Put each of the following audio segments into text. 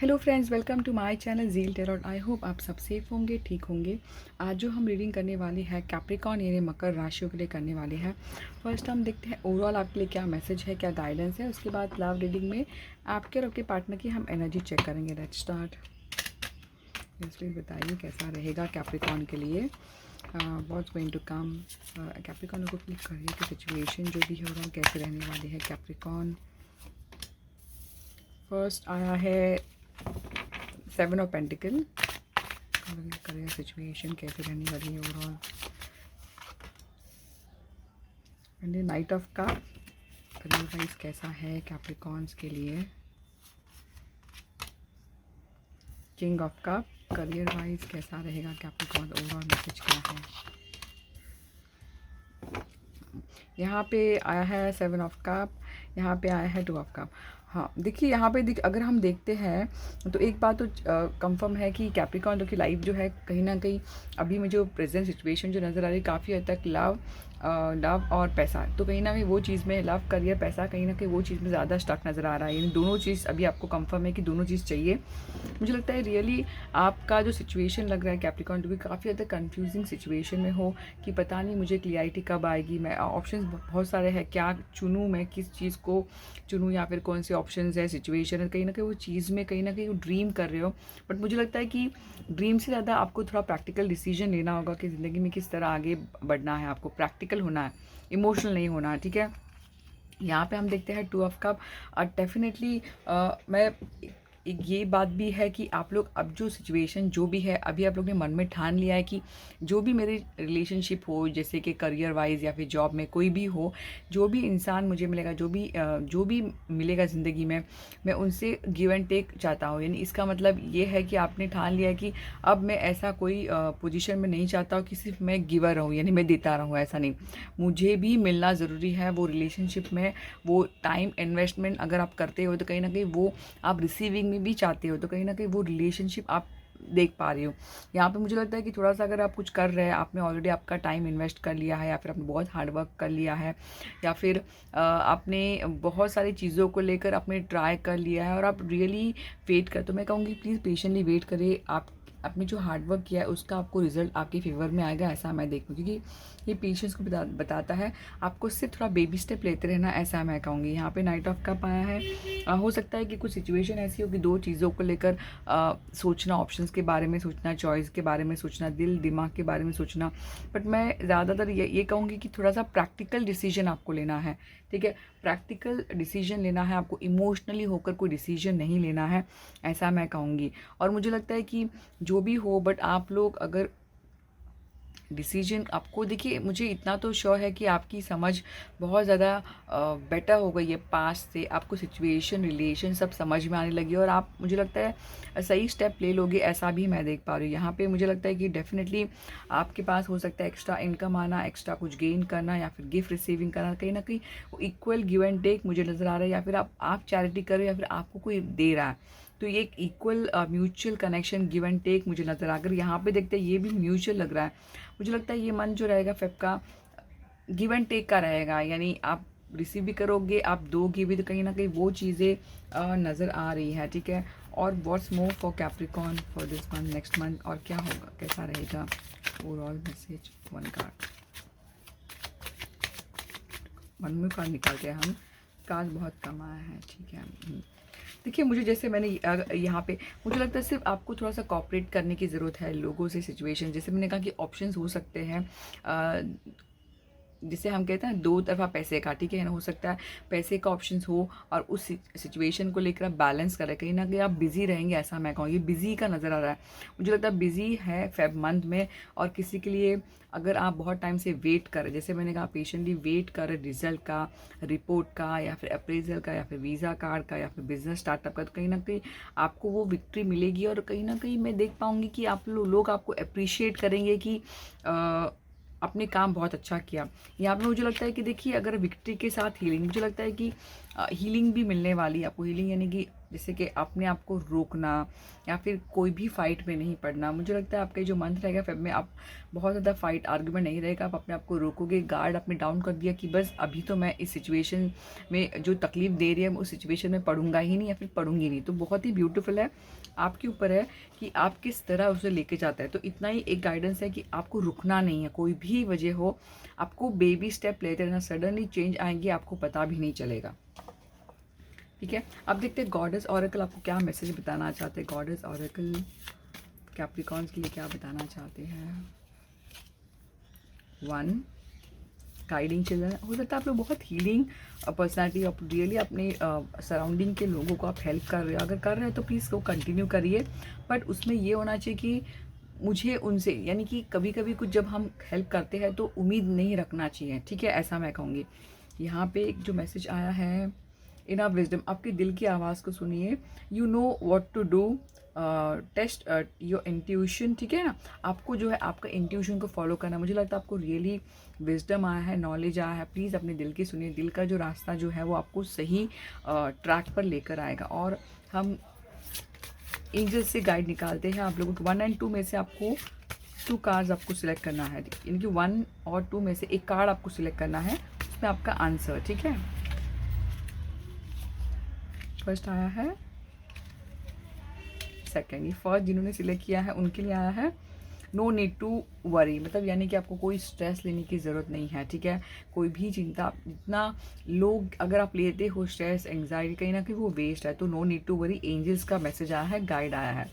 Hello friends, welcome to my channel zeal tarot. I hope आप सब safe होंगे, ठीक होंगे। आज जो हम रीडिंग करने वाले हैं कैप्रिकॉर्न यानी मकर राशियों के लिए करने वाले हैं। फर्स्ट हम देखते हैं ओवरऑल आपके लिए क्या मैसेज है, क्या गाइडेंस है। उसके बाद लव रीडिंग में आपके और आपके पार्टनर की हम एनर्जी चेक करेंगे। Let's start. प्लीज़ बताइए कैसा रहेगा कैप्रिकॉर्न के लिए, what's going to come. Capricorn को क्लिक करिए कि सिचुएशन जो भी हो रहा है कैसे रहने वाली है कैप्रिकॉर्न। फर्स्ट आया है 7 ऑफ पेंटिकल। करियर सिचुएशन कैसे रहने वाली है overall. And night of cup, career wise कैसा है कैप्रिकॉर्न्स के लिए। King of cup, career wise कैसा रहेगा कैप्रिकॉर्न, ओवरऑल मैसेज क्या है। यहाँ पे आया है 7 ऑफ कप, यहाँ पे आया है 2 ऑफ कप। हाँ देखिए, यहाँ पे अगर हम देखते हैं तो एक बात तो कंफर्म है कि कैप्रिकॉर्न की लाइफ जो है कहीं ना कहीं अभी में जो प्रेजेंट सिचुएशन जो नज़र आ रही है काफ़ी हद तक लव और पैसा, तो कहीं ना कहीं वो चीज़ में लव करियर पैसा कहीं ना कहीं वो चीज़ में ज़्यादा स्टक नज़र आ रहा है। यानी दोनों चीज़ अभी आपको कंफर्म है कि दोनों चीज़ चाहिए। मुझे लगता है रियली आपका जो सिचुएशन लग रहा है कैप्रिकॉर्न भी काफ़ी हद तक कन्फ्यूजिंग सिचुएशन में हो कि पता नहीं मुझे क्लियरिटी कब आएगी। मैं ऑप्शंस बहुत सारे हैं, क्या चुनूँ, मैं किस चीज़ को चुनूँ या फिर कौन से ऑप्शंस है, सिचुएशन है। कहीं ना कहीं वो चीज़ में कहीं ना कहीं वो ड्रीम कर रहे हो, बट मुझे लगता है कि ड्रीम से ज़्यादा आपको थोड़ा प्रैक्टिकल डिसीजन लेना होगा कि ज़िंदगी में किस तरह आगे बढ़ना है। आपको प्रैक्टिकल होना है, इमोशनल नहीं होना है, ठीक है। यहाँ पे हम देखते हैं 2 ऑफ कप। डेफिनेटली मैं ये बात भी है कि आप लोग अब जो सिचुएशन जो भी है अभी आप लोग ने मन में ठान लिया है कि जो भी मेरी रिलेशनशिप हो, जैसे कि करियर वाइज या फिर जॉब में कोई भी हो, जो भी इंसान मुझे मिलेगा, जो भी मिलेगा ज़िंदगी में, मैं उनसे गिव एंड टेक चाहता हूँ। यानी इसका मतलब ये है कि आपने ठान लिया है कि अब मैं ऐसा कोई पोजीशन में नहीं चाहता हूँ कि सिर्फ मैं गिवर रहूँ, यानी मैं देता रहूँ। ऐसा नहीं, मुझे भी मिलना ज़रूरी है। वो रिलेशनशिप में वो टाइम इन्वेस्टमेंट अगर आप करते हो तो कहीं ना कहीं वो आप रिसीविंग में भी चाहते हो, तो कहीं ना कहीं वो रिलेशनशिप आप देख पा रही हो। यहाँ पे मुझे लगता है कि थोड़ा सा अगर आप कुछ कर रहे हैं, आपने ऑलरेडी आपका टाइम इन्वेस्ट कर लिया है या फिर आपने बहुत हार्ड वर्क कर लिया है या फिर आपने बहुत सारी चीज़ों को लेकर आपने ट्राई कर लिया है और आप रियली वेट कर, तो मैं कहूँगी प्लीज़ पेशेंटली वेट करिए। आप आपने जो हार्ड वर्क किया है उसका आपको रिजल्ट आपके फेवर में आएगा, ऐसा मैं देखूँ, क्योंकि ये पेशेंस को बताता है। आपको सिर्फ थोड़ा बेबी स्टेप लेते रहना, ऐसा मैं कहूँगी। यहाँ पे नाइट ऑफ कप आया है। हो सकता है कि कुछ सिचुएशन ऐसी हो कि दो चीज़ों को लेकर सोचना, ऑप्शंस के बारे में सोचना, चॉइस के बारे में सोचना, दिल दिमाग के बारे में सोचना, बट मैं ज़्यादातर ये कहूँगी कि थोड़ा सा प्रैक्टिकल डिसीजन आपको लेना है, ठीक है। प्रैक्टिकल डिसीजन लेना है आपको, इमोशनली होकर कोई डिसीजन नहीं लेना है, ऐसा मैं कहूँगी। और मुझे लगता है कि जो भी हो, बट आप लोग अगर डिसीजन आपको, देखिए मुझे इतना तो श्योर है कि आपकी समझ बहुत ज़्यादा बेटर हो गई है पास्ट से। आपको सिचुएशन, रिलेशन सब समझ में आने लगी और आप, मुझे लगता है सही स्टेप ले लोगे, ऐसा भी मैं देख पा रही हूँ। यहाँ पे मुझे लगता है कि डेफिनेटली आपके पास हो सकता है एक्स्ट्रा इनकम आना, एक्स्ट्रा कुछ गेन करना या फिर गिफ्ट रिसीविंग करना। कहीं ना कहीं वो इक्वल गिव एंड टेक मुझे नज़र आ रहा है, या फिर आप चैरिटी कर रहे हो या फिर आपको कोई दे रहा है, तो ये एक equal mutual connection, give and take मुझे नज़र आ। अगर यहाँ पे देखते हैं ये भी म्यूचुअल लग रहा है, मुझे लगता है ये मन जो रहेगा फेब का गिव एंड टेक का रहेगा। यानी आप रिसीव भी करोगे, आप दोगे भी, तो कहीं ना कहीं वो चीज़ें नज़र आ रही है, ठीक है। और what's more for Capricorn for this month, next month, और क्या होगा, कैसा रहेगा ओवरऑल मैसेज। वन कार्ड, मन में कार्ड निकालते हैं हम, कार्ड बहुत कम आया है, ठीक है। देखिए मुझे, जैसे मैंने यहाँ पे मुझे लगता है सिर्फ आपको थोड़ा सा कॉपरेट करने की ज़रूरत है लोगों से। सिचुएशन जैसे मैंने कहा कि ऑप्शंस हो सकते हैं, जिसे हम कहते हैं दो तरफा पैसे का, ठीक है ना। हो सकता है पैसे का ऑप्शंस हो और उस सिचुएशन को लेकर आप बैलेंस करें। कहीं ना कहीं आप बिजी रहेंगे, ऐसा मैं कहूँगी। बिजी का नज़र आ रहा है, मुझे लगता है बिजी है फेब मंथ में। और किसी के लिए अगर आप बहुत टाइम से वेट करें, जैसे मैंने कहा पेशेंटली वेट करें रिजल्ट का, रिपोर्ट का, या फिर अप्रेजल का, या फिर वीज़ा कार्ड का, या फिर बिजनेस स्टार्टअप का, तो कहीं ना कहीं आपको वो विक्ट्री मिलेगी। और कहीं ना कहीं मैं देख पाऊँगी कि आप लोग आपको अप्रिशिएट करेंगे कि आपने काम बहुत अच्छा किया। यहाँ पे मुझे लगता है कि देखिए, अगर विक्ट्री के साथ हीलिंग, मुझे लगता है कि हीलिंग भी मिलने वाली है आपको। हीलिंग यानी कि जैसे कि अपने आप को रोकना या फिर कोई भी फाइट में नहीं पड़ना। मुझे लगता है आपका जो मंथ रहेगा फेब में, आप बहुत ज़्यादा फाइट आर्गुमेंट नहीं रहेगा, आप अपने आप को रोकोगे, गार्ड अपने डाउन कर दिया कि बस अभी तो मैं इस सिचुएशन में जो तकलीफ दे रही है उस सिचुएशन में पढ़ूंगा ही नहीं या फिर पढ़ूंगी नहीं। तो बहुत ही ब्यूटीफुल है, आपके ऊपर है कि आप किस तरह उसे लेके जाता है। तो इतना ही एक गाइडेंस है कि आपको रुकना नहीं है, कोई भी वजह हो, आपको बेबी स्टेप लेते रहना, सडनली चेंज आएंगे, आपको पता भी नहीं चलेगा। ठीक है, अब देखते हैं गॉडेस ऑरेकल आपको क्या मैसेज बताना चाहते हैं। गॉडेस ऑरेकल कैप्रिकॉर्न्स के लिए क्या बताना चाहते हैं। 1 गाइडिंग चिल्ड्रन, हो सकता है आप लोग बहुत हीलिंग पर्सनालिटी, आप रियली अपने सराउंडिंग के लोगों को आप हेल्प कर रहे हो। अगर कर रहे हो तो प्लीज़ वो कंटिन्यू करिए, बट उसमें ये होना चाहिए कि मुझे उनसे, यानी कि कभी कभी कुछ जब हम हेल्प करते हैं तो उम्मीद नहीं रखना चाहिए। ठीक है, ऐसा मैं कहूँगी। यहाँ पे एक जो मैसेज आया है, इनर विजडम, आपके दिल की आवाज़ को सुनिए। You know what to do, test your intuition. ठीक है ना, आपको जो है आपका इंट्यूशन को फॉलो करना। मुझे लगता है आपको रियली विजडम आया है, नॉलेज आया है। प्लीज़ अपने दिल की सुनिए, दिल का जो रास्ता जो है वो आपको सही ट्रैक पर लेकर आएगा। और हम एंजल्स से गाइड निकालते हैं आप लोगों को। 1 और 2 में से आपको 2 कार्ड्स आपको सिलेक्ट करना है, यानी कि 1 और 2 में से एक कार्ड आपको सिलेक्ट करना है, उसमें आपका आंसर। ठीक है, फर्स्ट आया है, सेकेंड, ये फर्स्ट जिन्होंने सिलेक्ट किया है उनके लिए आया है नो नीड टू वरी, मतलब यानी कि आपको कोई स्ट्रेस लेने की ज़रूरत नहीं है। ठीक है, कोई भी चिंता, जितना लोग अगर आप लेते हो स्ट्रेस एंग्जाइटी, कहीं ना कहीं वो वेस्ट है। तो no need to worry, angels का मैसेज आया है, गाइड आया है।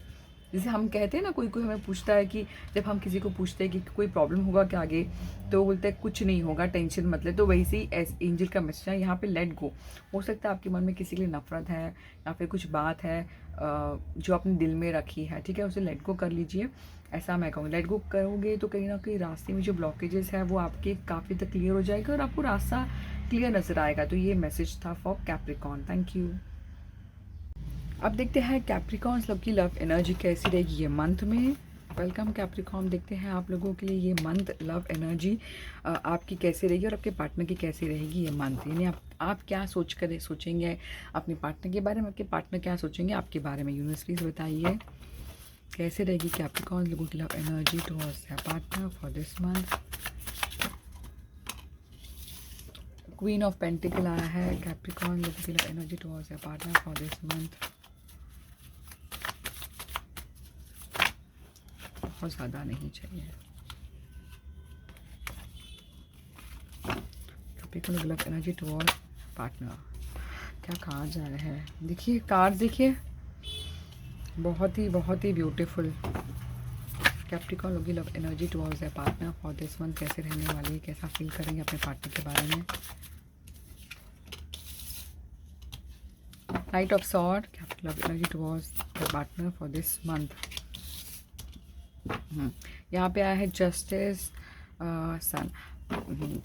जैसे हम कहते हैं ना, कोई कोई हमें पूछता है कि जब हम किसी को पूछते हैं कि कोई प्रॉब्लम होगा क्या आगे, तो बोलते हैं कुछ नहीं होगा, टेंशन मत ले। तो वैसे ही एंजल का मैसेज है यहाँ पे, लेट गो। हो सकता है आपके मन में किसी के लिए नफरत है या फिर कुछ बात है जो अपने दिल में रखी है। ठीक है, उसे लेट गो कर लीजिए, ऐसा मैं कहूँगी। लेट गो करोगे तो कहीं ना कहीं रास्ते में जो ब्लॉकेजेस है वो आपके काफ़ी तक क्लियर हो जाएगा और आपको रास्ता क्लियर नज़र आएगा। तो ये मैसेज था फॉर कैप्रिकॉर्न। Thank you. अब देखते हैं कैप्रिकॉर्न्स लोग की लव एनर्जी कैसी रहेगी ये मंथ में। वेलकम कैप्रिकॉर्न, देखते हैं आप लोगों के लिए ये मंथ लव एनर्जी आपकी कैसे रहेगी और आपके पार्टनर की कैसी रहेगी ये मंथ। यानी आप क्या सोचेंगे अपने पार्टनर के बारे में, आपके पार्टनर क्या सोचेंगे आपके बारे में। यूनिवर्स प्लीज बताइए कैसे रहेगी कैप्रिकॉर्न लोगों की love energy towards their partner for this month. Queen of pentacle आया है, कैप्रिकॉर्न लोगों की love energy towards their partner for this month. बहुत ज़्यादा नहीं चाहिए। Capricorn love energy towards partner, क्या कार्ड्स आ रहे हैं, देखिए कार्ड देखिए, बहुत ही ब्यूटीफुल। कैप्रिकॉर्न लोग की love energy towards their partner for this month कैसे रहने वाली है, कैसा फील करेंगे अपने पार्टनर के बारे में। Night of sword, Capricorn love energy towards their partner for this month. यहाँ पे आया है जस्टिस सन।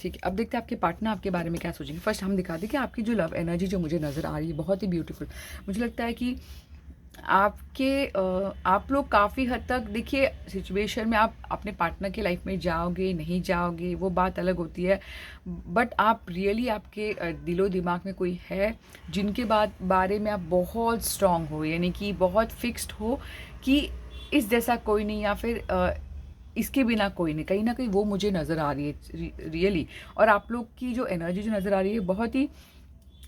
ठीक है, अब देखते हैं आपके पार्टनर आपके बारे में क्या सोचेंगे। फर्स्ट हम दिखा दें कि आपकी जो लव एनर्जी जो मुझे नज़र आ रही है बहुत ही ब्यूटीफुल। मुझे लगता है कि आप लोग काफ़ी हद तक, देखिए सिचुएशन में आप अपने पार्टनर के लाइफ में जाओगे नहीं जाओगे वो बात अलग होती है, बट आप रियली आपके दिलो दिमाग में कोई है जिनके बारे में आप बहुत स्ट्रांग हो, यानी कि बहुत फिक्स्ड हो कि इस जैसा कोई नहीं या फिर इसके बिना कोई नहीं, कहीं ना कहीं वो मुझे नज़र आ रही है रियली। और आप लोग की जो एनर्जी जो नज़र आ रही है बहुत ही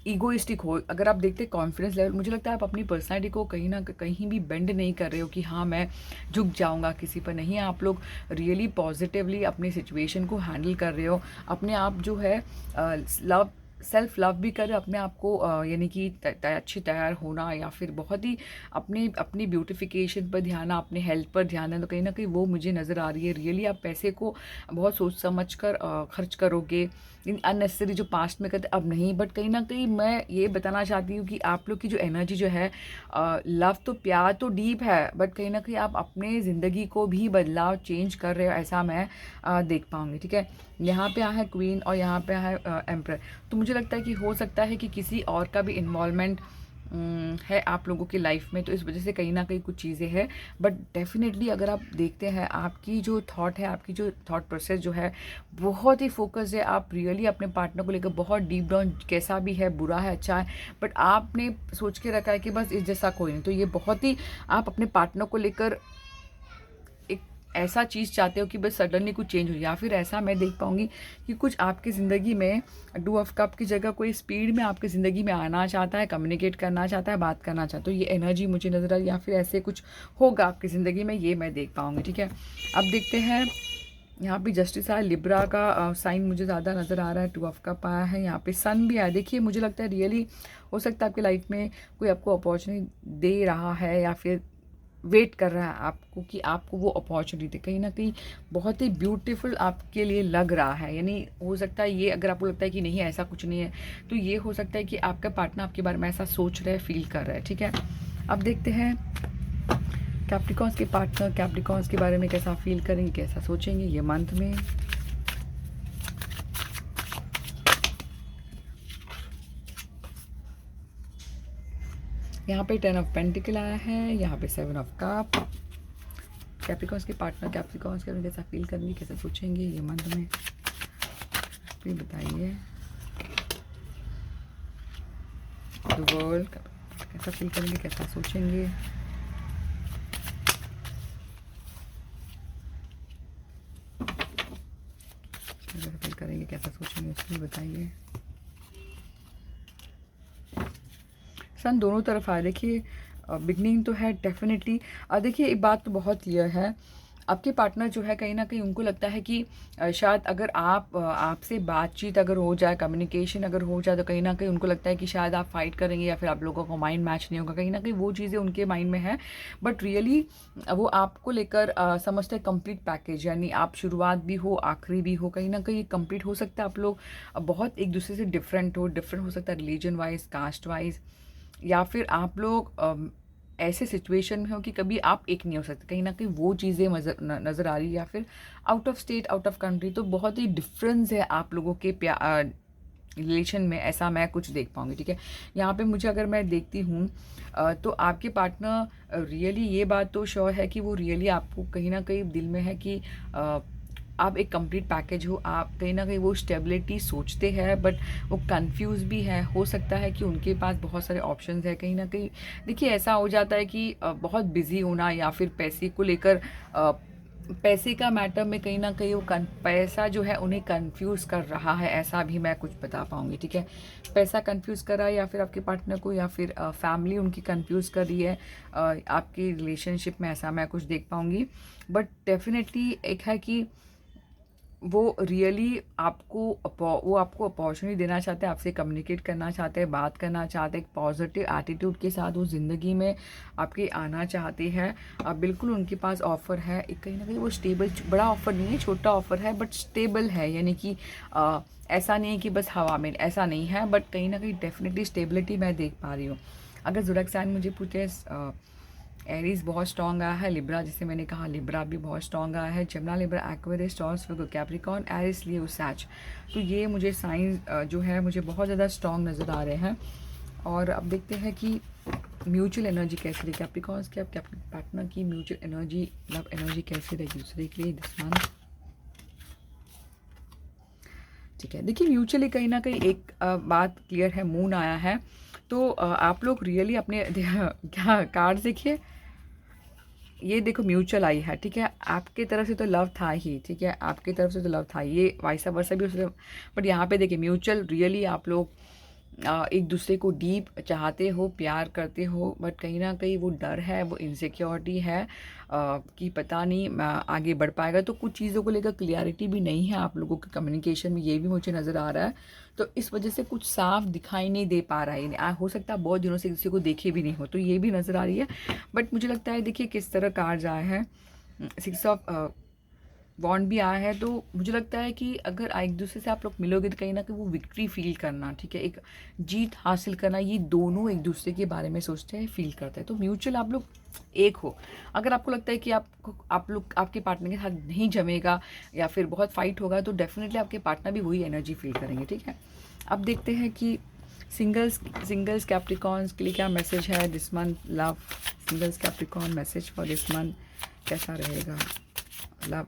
ईगोइस्टिक हो। अगर आप देखते कॉन्फिडेंस लेवल, मुझे लगता है आप अपनी पर्सनैलिटी को कहीं ना कहीं भी बेंड नहीं कर रहे हो कि हाँ मैं झुक जाऊंगा किसी पर, नहीं। आप लोग रियली पॉजिटिवली अपनी सिचुएशन को हैंडल कर रहे हो, अपने आप जो है सेल्फ लव भी कर अपने आप को, यानी कि अच्छी तैयार होना या फिर बहुत ही अपनी ब्यूटिफिकेशन पर ध्यान, अपने हेल्थ पर ध्यान है, तो कहीं ना कहीं वो मुझे नज़र आ रही है। रियली आप पैसे को बहुत सोच समझ कर खर्च करोगे, अननेसेसरी जो पास्ट में करते अब नहीं। बट कहीं ना कहीं मैं ये बताना चाहती हूँ कि आप लोग की जो एनर्जी जो है, लव तो प्यार तो डीप है, बट कहीं ना कहीं आप अपने ज़िंदगी को भी बदलाव चेंज कर रहे हो, ऐसा मैं देख पाऊँगी। ठीक है, यहाँ पे है क्वीन और यहाँ पे है एम्परर। तो मुझे लगता है कि हो सकता है कि किसी और का भी इन्वॉल्वमेंट है आप लोगों की लाइफ में, तो इस वजह से कहीं ना कहीं कुछ चीज़ें हैं। बट डेफिनेटली अगर आप देखते हैं, आपकी जो थॉट है, आपकी जो थॉट प्रोसेस जो है बहुत ही फोकस है। आप रियली अपने पार्टनर को लेकर बहुत डीप डाउन, कैसा भी है, बुरा है, अच्छा है, बट आपने सोच के रखा है कि बस इस जैसा कोई नहीं। तो ये बहुत ही आप अपने पार्टनर को लेकर एक ऐसा चीज़ चाहते हो कि बस सडनली कुछ चेंज हो, या फिर ऐसा मैं देख पाऊंगी कि कुछ आपकी ज़िंदगी में डू ऑफ कप की जगह कोई स्पीड में आपकी ज़िंदगी में आना चाहता है, कम्युनिकेट करना चाहता है, बात करना चाहता है। तो ये एनर्जी मुझे नज़र आ रही है, या फिर ऐसे कुछ होगा आपकी ज़िंदगी में, ये मैं देख पाऊंगी। ठीक है, अब देखते हैं। यहाँ पे जस्टिस आया, लिब्रा का साइन मुझे ज़्यादा नज़र आ रहा है। 2 ऑफ कप आया है, यहाँ पे सन भी आया। देखिए मुझे लगता है रियली हो सकता है आपकी लाइफ में कोई आपको अपॉर्चुनिटी दे रहा है, या फिर वेट कर रहा है आपको कि आपको वो अपॉर्चुनिटी कहीं ना कहीं बहुत ही ब्यूटीफुल आपके लिए लग रहा है। यानी हो सकता है ये, अगर आपको लगता है कि नहीं ऐसा कुछ नहीं है, तो ये हो सकता है कि आपका पार्टनर आपके बारे में ऐसा सोच रहा है, फील कर रहा है। ठीक है, अब देखते हैं कैप्रिकॉर्न्स के पार्टनर कैप्रिकॉर्न्स के बारे में कैसा फील करेंगे, कैसा सोचेंगे ये मंथ में। यहाँ पे 10 ऑफ पेंटिकल आया है, यहाँ पे 7 ऑफ कप। कैप्रिकॉर्न्स के पार्टनर कैप्रिकॉर्न्स के बारे में कैसा फील करेंगे, कैसा सोचेंगे ये मंथ में, प्लीज बताइए। द वर्ल्ड कैसा फील करेंगे, कैसा सोचेंगे। कैसा फील करेंगे, कैसा सोचेंगे, उसमें बताइए। सन दोनों तरफ आए। देखिए बिगनिंग तो है डेफिनेटली। देखिए एक बात तो बहुत क्लियर है, आपके पार्टनर जो है कहीं ना कहीं उनको लगता है कि शायद अगर आपसे बातचीत अगर हो जाए, कम्युनिकेशन अगर हो जाए, तो कहीं ना कहीं उनको लगता है कि शायद आप फाइट करेंगे, या फिर आप लोगों का माइंड मैच नहीं होगा। कहीं ना कहीं वो चीज़ें उनके माइंड में है, बट रियली वो आपको लेकर समझते हैं कंप्लीट पैकेज। यानी आप शुरुआत भी हो, आखिरी भी हो, कहीं ना कहीं कंप्लीट हो सकता है। आप लोग बहुत एक दूसरे से डिफरेंट हो सकता है रिलीजन वाइज, कास्ट वाइज, या फिर आप लोग ऐसे सिचुएशन में हो कि कभी आप एक नहीं हो सकते। कहीं ना कहीं वो चीज़ें नज़र आ रही है, या फिर out of state, out of country. तो बहुत ही डिफरेंस है आप लोगों के रिलेशन में, ऐसा मैं कुछ देख पाऊंगी। ठीक है, यहाँ पे मुझे अगर मैं देखती हूँ तो आपके पार्टनर रियली ये बात तो श्योर है कि वो रियली आपको कहीं ना कहीं दिल में है कि आप एक कंप्लीट पैकेज हो। आप कहीं ना कहीं वो स्टेबिलिटी सोचते हैं, बट वो कंफ्यूज भी है। हो सकता है कि उनके पास बहुत सारे ऑप्शंस है। कहीं ना कहीं देखिए ऐसा हो जाता है कि बहुत बिजी होना, या फिर पैसे को लेकर पैसे का मैटर में कहीं ना कहीं वो पैसा जो है उन्हें कंफ्यूज कर रहा है, ऐसा भी मैं कुछ बता पाऊंगी। ठीक है, पैसा कंफ्यूज कर रहा है, या फिर आपके पार्टनर को, या फिर फैमिली उनकी कंफ्यूज कर रही है आपकी रिलेशनशिप में, ऐसा मैं कुछ देख पाऊंगी। बट डेफिनेटली एक है कि वो रियली वो आपको अपॉर्चुनिटी देना चाहते हैं, आपसे कम्युनिकेट करना चाहते हैं, बात करना चाहते हैं, एक पॉजिटिव एटीट्यूड के साथ वो ज़िंदगी में आपके आना चाहते हैं। बिल्कुल उनके पास ऑफ़र है, एक कहीं ना कहीं वो स्टेबल, बड़ा ऑफ़र नहीं है, छोटा ऑफ़र है, बट स्टेबल है। यानी कि ऐसा नहीं है कि बस हवा में, ऐसा नहीं है, बट कहीं ना कहीं डेफिनेटली स्टेबिलिटी मैं देख पा रही हूँ। अगर ज़ोडिएक साइन मुझे पूछे, एरीज बहुत स्ट्रॉन्ग आया है, लिब्रा जिसे मैंने कहा लिब्रा भी बहुत स्ट्रॉन्ग आया है, जमुना, लिब्रा, एक्वेरियस, टॉरस, वर्गो, कैप्रिकॉर्न, एरिस, लियो, सैच। तो ये मुझे साइन जो है मुझे बहुत ज़्यादा स्ट्रॉन्ग नज़र आ रहे हैं। और अब देखते हैं कि म्यूचुअल एनर्जी कैसी रहेगी कैप्रिकॉर्न्स के, अब पार्टनर की म्यूचुअल एनर्जी, लव एनर्जी कैसी रहेगी दूसरे के लिए दिस मंथ। ठीक है, देखिए म्यूचुअली कहीं ना कहीं एक बात क्लियर है, मून आया है। तो आप लोग रियली अपने क्या कार्ड देखिए, ये देखो म्यूचुअल आई है। ठीक है, आपके तरफ से तो लव था ही, ठीक है, आपकी तरफ से तो लव था, ये वाइसा वर्सा भी उससे। बट यहाँ पे देखिए म्यूचुअल रियली आप लोग एक दूसरे को डीप चाहते हो, प्यार करते हो, बट कहीं ना कहीं वो डर है, वो इनसिक्योरिटी है कि पता नहीं आगे बढ़ पाएगा। तो कुछ चीज़ों को लेकर क्लियरिटी भी नहीं है आप लोगों के कम्युनिकेशन में, ये भी मुझे नज़र आ रहा है। तो इस वजह से कुछ साफ दिखाई नहीं दे पा रहा है, हो सकता है बहुत दिनों से किसी को देखे भी नहीं हो, तो ये भी नज़र आ रही है। बट मुझे लगता है देखिए किस तरह कार्ड्स आए हैं, 6 ऑफ बॉन्ड भी आया है। तो मुझे लगता है कि अगर एक दूसरे से आप लोग मिलोगे तो कहीं ना कहीं वो विक्ट्री फील करना, ठीक है, एक जीत हासिल करना, ये दोनों एक दूसरे के बारे में सोचते हैं, फील करते हैं। तो म्यूचुअल आप लोग एक हो। अगर आपको लगता है कि आप लोग आपके पार्टनर के साथ नहीं जमेगा, या फिर बहुत फाइट होगा, तो डेफिनेटली आपके पार्टनर भी वही एनर्जी फील करेंगे। ठीक है, अब देखते हैं कि सिंगल्स कैप्रिकॉन्स के लिए क्या मैसेज है this month love? Singles Capricorn message for this month कैसा रहेगा love?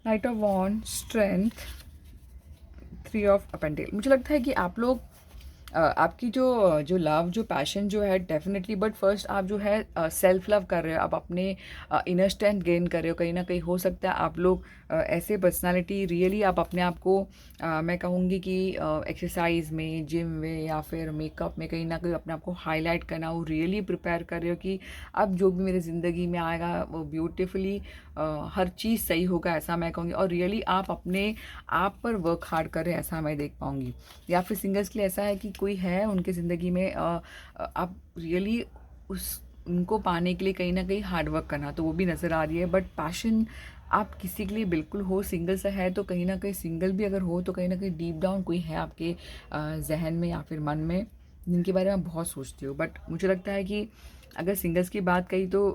Knight of wand, strength, 3 of pentacle. मुझे लगता है कि आप लोग आपकी जो जो लव जो पैशन जो है डेफिनेटली, बट फर्स्ट आप जो है सेल्फ लव कर रहे हो, आप अपने इनर स्ट्रेंथ गेन कर रहे हो। कहीं ना कहीं हो सकता है आप लोग ऐसे पर्सनालिटी रियली आप अपने आप को मैं कहूँगी कि एक्सरसाइज में, जिम में या फिर मेकअप में कहीं ना कहीं अपने आप को हाईलाइट करना, वो रियली प्रिपेयर कर रहे हो कि अब जो भी मेरी ज़िंदगी में आएगा वो ब्यूटीफुली हर चीज़ सही होगा, ऐसा मैं कहूँगी। और रियली आप अपने आप पर वर्क हार्ड कर रहे हैं, ऐसा मैं देख पाऊँगी। या फिर सिंगर्स के लिए ऐसा है कि कोई है उनकी ज़िंदगी में आप रियली उस उनको पाने के लिए कहीं ना कहीं हार्ड वर्क करना, तो वो भी नज़र आ रही है। बट पैशन आप किसी के लिए बिल्कुल हो, सिंगल सा है तो कहीं ना कहीं, सिंगल भी अगर हो तो कहीं ना कहीं डीप डाउन कोई है आपके जहन में या फिर मन में, जिनके बारे में आप बहुत सोचते हो। बट मुझे लगता है कि अगर सिंगल्स की बात कही तो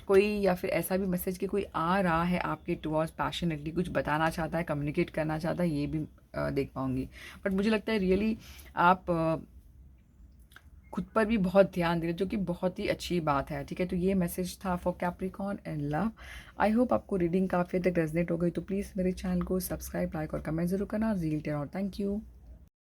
कोई या फिर ऐसा भी मैसेज कि कोई आ रहा है आपके टुवर्ड्स पैशनेटली, कुछ बताना चाहता है, कम्युनिकेट करना चाहता है, ये भी देख पाऊँगी। बट मुझे लगता है रियली आप खुद पर भी बहुत ध्यान दे रहे हो, जो कि बहुत ही अच्छी बात है। ठीक है, तो ये मैसेज था for Capricorn and love. I hope आपको रीडिंग काफ़ी हद तक रेजनेट हो गई। तो प्लीज़ मेरे चैनल को सब्सक्राइब, लाइक और कमेंट जरूर करना। ज़ील टेन और थैंक यू।